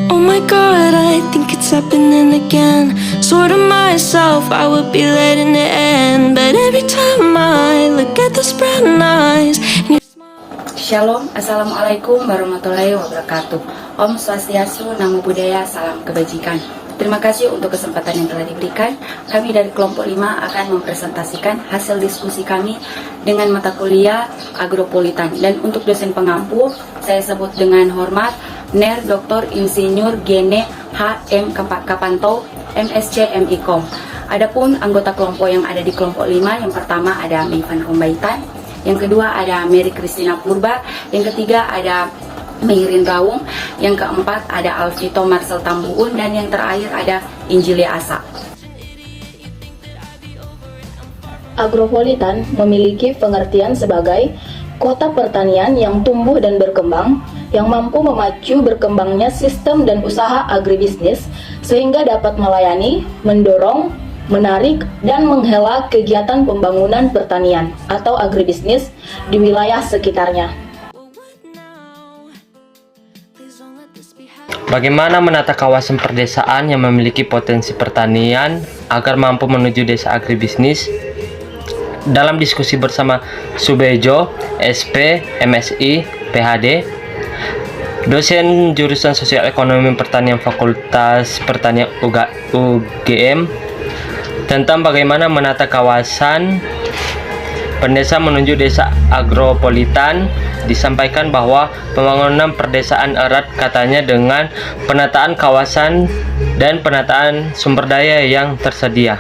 Oh my god, I think it's happening again. Sort of myself, I would be letting it end. But every time I look at those brown eyes and you Shalom, Assalamualaikum warahmatullahi wabarakatuh. Om Swastiastu, Namo Buddhaya, Salam Kebajikan. Terima kasih untuk kesempatan yang telah diberikan. Kami dari kelompok 5 akan mempresentasikan hasil diskusi kami dengan mata kuliah agropolitan. Dan untuk dosen pengampu, saya sebut dengan hormat Ner Dr. Insinyur Gene H.M. Kapanto, MSc MIKOM. Adapun anggota kelompok yang ada di kelompok 5, yang pertama ada Meivan Kumbaitan, yang kedua ada Mary Christina Purba, yang ketiga ada Meirin Raung, yang keempat ada Alvito Marcel Tambuun, dan yang terakhir ada Injili Asa. Agropolitan memiliki pengertian sebagai kota pertanian yang tumbuh dan berkembang, yang mampu memacu berkembangnya sistem dan usaha agribisnis sehingga dapat melayani, mendorong, menarik, dan menghela kegiatan pembangunan pertanian atau agribisnis di wilayah sekitarnya. Bagaimana menata kawasan perdesaan yang memiliki potensi pertanian agar mampu menuju desa agribisnis? Dalam diskusi bersama Subejo, SP, MSI, PhD, dosen jurusan Sosial Ekonomi Pertanian Fakultas Pertanian UGM, tentang bagaimana menata kawasan pendesa menuju desa agropolitan, disampaikan bahwa pembangunan perdesaan erat katanya dengan penataan kawasan dan penataan sumber daya yang tersedia.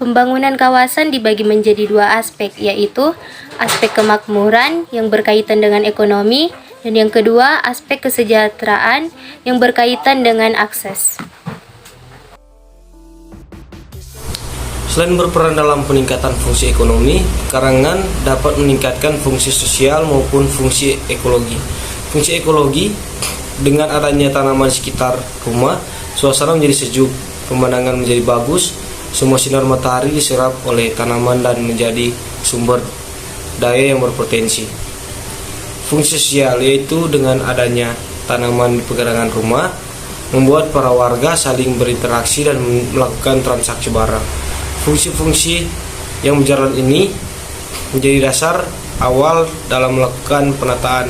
Pembangunan kawasan dibagi menjadi dua aspek, yaitu aspek kemakmuran yang berkaitan dengan ekonomi, dan yang kedua aspek kesejahteraan yang berkaitan dengan akses. Selain berperan dalam peningkatan fungsi ekonomi, karangan dapat meningkatkan fungsi sosial maupun fungsi ekologi. Fungsi ekologi, dengan adanya tanaman sekitar rumah, suasana menjadi sejuk, pemandangan menjadi bagus, semua sinar matahari diserap oleh tanaman dan menjadi sumber daya yang berpotensi. Fungsi sosial, yaitu dengan adanya tanaman di pekarangan rumah, membuat para warga saling berinteraksi dan melakukan transaksi barang. Fungsi-fungsi yang berjalan ini menjadi dasar awal dalam melakukan penataan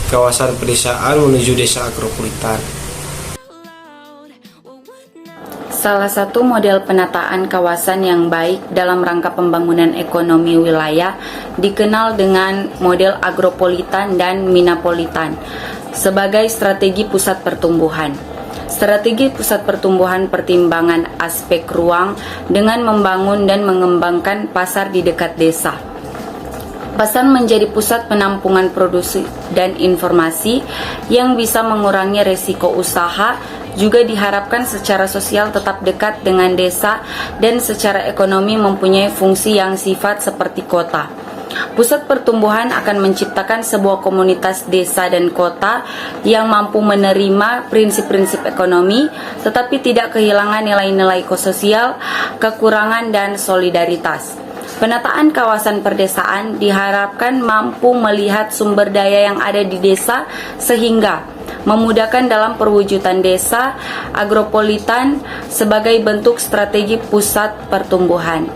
kawasan pedesaan menuju desa agropolitan. Salah satu model penataan kawasan yang baik dalam rangka pembangunan ekonomi wilayah dikenal dengan model agropolitan dan minapolitan sebagai strategi pusat pertumbuhan. Strategi pusat pertumbuhan pertimbangan aspek ruang dengan membangun dan mengembangkan pasar di dekat desa. Pasar menjadi pusat penampungan produksi dan informasi yang bisa mengurangi resiko usaha, juga diharapkan secara sosial tetap dekat dengan desa dan secara ekonomi mempunyai fungsi yang sifat seperti kota. Pusat pertumbuhan akan menciptakan sebuah komunitas desa dan kota yang mampu menerima prinsip-prinsip ekonomi, tetapi tidak kehilangan nilai-nilai sosial, kekurangan, dan solidaritas. Penataan kawasan perdesaan diharapkan mampu melihat sumber daya yang ada di desa sehingga memudahkan dalam perwujudan desa agropolitan sebagai bentuk strategi pusat pertumbuhan.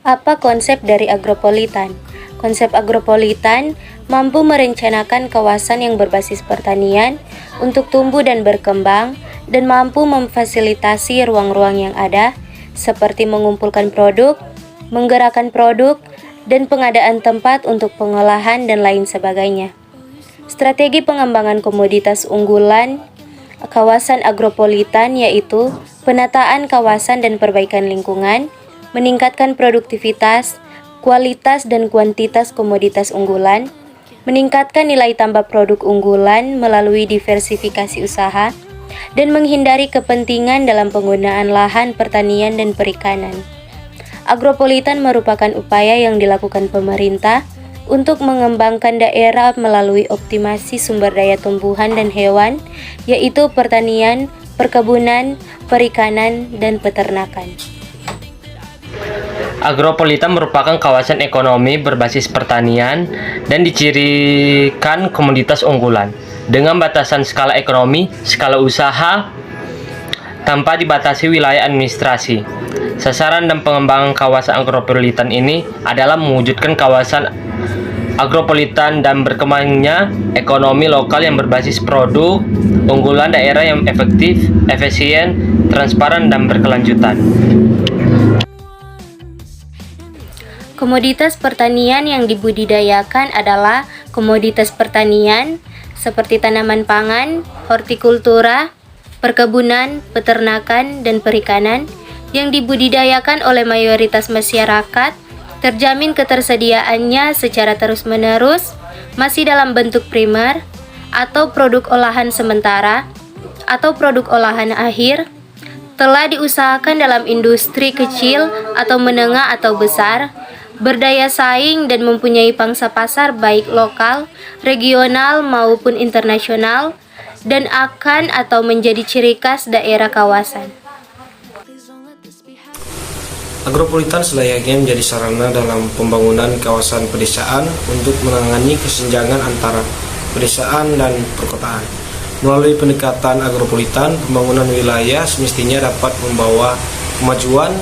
Apa konsep dari agropolitan? Konsep agropolitan mampu merencanakan kawasan yang berbasis pertanian untuk tumbuh dan berkembang, dan mampu memfasilitasi ruang-ruang yang ada, seperti mengumpulkan produk, menggerakkan produk, dan pengadaan tempat untuk pengolahan dan lain sebagainya. Strategi pengembangan komoditas unggulan kawasan agropolitan yaitu penataan kawasan dan perbaikan lingkungan, meningkatkan produktivitas, kualitas dan kuantitas komoditas unggulan, meningkatkan nilai tambah produk unggulan melalui diversifikasi usaha, dan menghindari kepentingan dalam penggunaan lahan pertanian dan perikanan. Agropolitan merupakan upaya yang dilakukan pemerintah untuk mengembangkan daerah melalui optimasi sumber daya tumbuhan dan hewan, yaitu pertanian, perkebunan, perikanan, dan peternakan. Agropolitan merupakan kawasan ekonomi berbasis pertanian dan dicirikan komoditas unggulan dengan batasan skala ekonomi, skala usaha, tanpa dibatasi wilayah administrasi. Sasaran dan pengembangan kawasan agropolitan ini adalah mewujudkan kawasan agropolitan dan berkembangnya ekonomi lokal yang berbasis produk unggulan daerah yang efektif, efisien, transparan, dan berkelanjutan. Komoditas pertanian yang dibudidayakan adalah komoditas pertanian seperti tanaman pangan, hortikultura, perkebunan, peternakan, dan perikanan yang dibudidayakan oleh mayoritas masyarakat, terjamin ketersediaannya secara terus-menerus, masih dalam bentuk primer, atau produk olahan sementara, atau produk olahan akhir, telah diusahakan dalam industri kecil atau menengah atau besar, berdaya saing dan mempunyai pangsa pasar baik lokal, regional maupun internasional, dan akan atau menjadi ciri khas daerah kawasan. Agropolitan selayaknya menjadi sarana dalam pembangunan kawasan pedesaan untuk menangani kesenjangan antara pedesaan dan perkotaan. Melalui pendekatan agropolitan, pembangunan wilayah semestinya dapat membawa kemajuan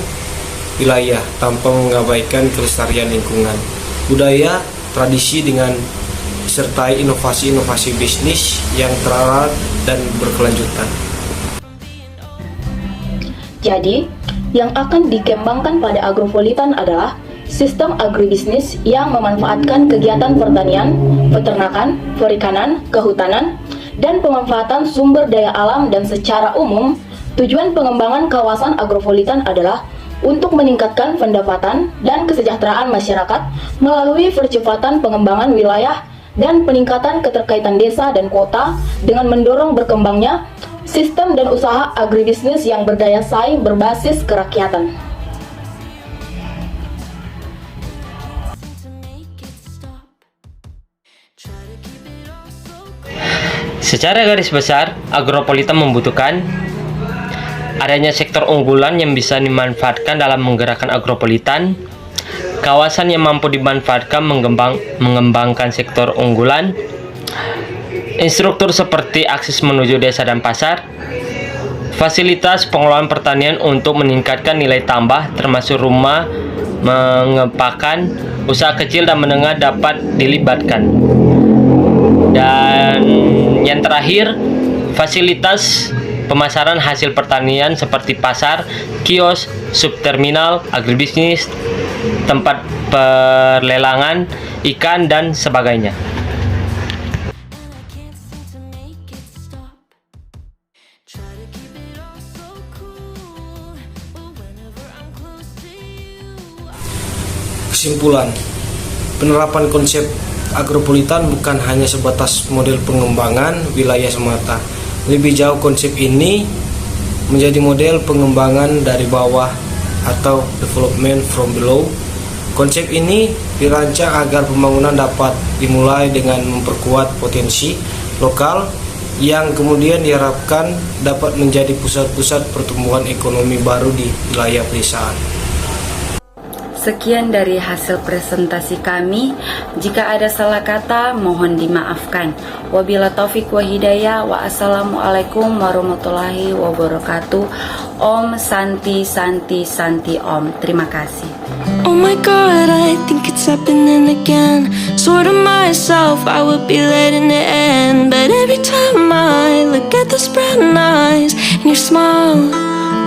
wilayah tanpa mengabaikan kelestarian lingkungan, budaya, tradisi dengan disertai inovasi-inovasi bisnis yang terarah dan berkelanjutan. Jadi, yang akan dikembangkan pada agropolitan adalah sistem agribisnis yang memanfaatkan kegiatan pertanian, peternakan, perikanan, kehutanan, dan pemanfaatan sumber daya alam, dan secara umum, tujuan pengembangan kawasan agropolitan adalah untuk meningkatkan pendapatan dan kesejahteraan masyarakat melalui percepatan pengembangan wilayah dan peningkatan keterkaitan desa dan kota dengan mendorong berkembangnya sistem dan usaha agribisnis yang berdaya saing berbasis kerakyatan. Secara garis besar, agropolitan membutuhkan adanya sektor unggulan yang bisa dimanfaatkan dalam menggerakkan agropolitan, kawasan yang mampu dimanfaatkan mengembangkan sektor unggulan, instruktur seperti akses menuju desa dan pasar, fasilitas pengelolaan pertanian untuk meningkatkan nilai tambah termasuk rumah, mengepakan, usaha kecil dan menengah dapat dilibatkan. Dan yang terakhir, fasilitas pemasaran hasil pertanian seperti pasar, kios, subterminal, agribisnis, tempat perlelangan ikan, dan sebagainya. Kesimpulan, penerapan konsep agropolitan bukan hanya sebatas model pengembangan wilayah semata. Lebih jauh, konsep ini menjadi model pengembangan dari bawah atau development from below. Konsep ini dirancang agar pembangunan dapat dimulai dengan memperkuat potensi lokal yang kemudian diharapkan dapat menjadi pusat-pusat pertumbuhan ekonomi baru di wilayah pedesaan. Sekian dari hasil presentasi kami. Jika ada salah kata, mohon dimaafkan. Wabillahi taufik wa hidayah. Wassalamualaikum warahmatullahi wabarakatuh. Om Santi Santi Santi Om. Terima kasih. Oh my God, I think it's happening again. Sort of myself, I would be letting it end. But every time I look at those brown eyes and your smile,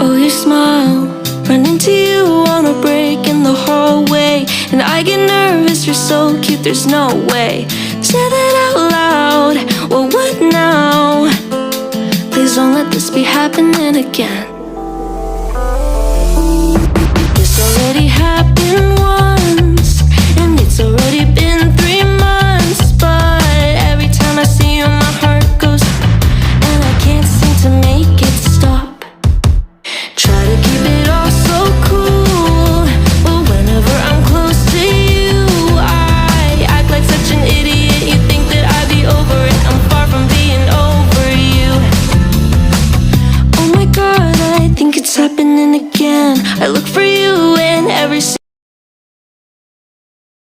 oh your smile, run into you on a break in the hallway, and I get nervous, you're so cute, there's no way. Say that out loud, well what now? Please don't let this be happening again.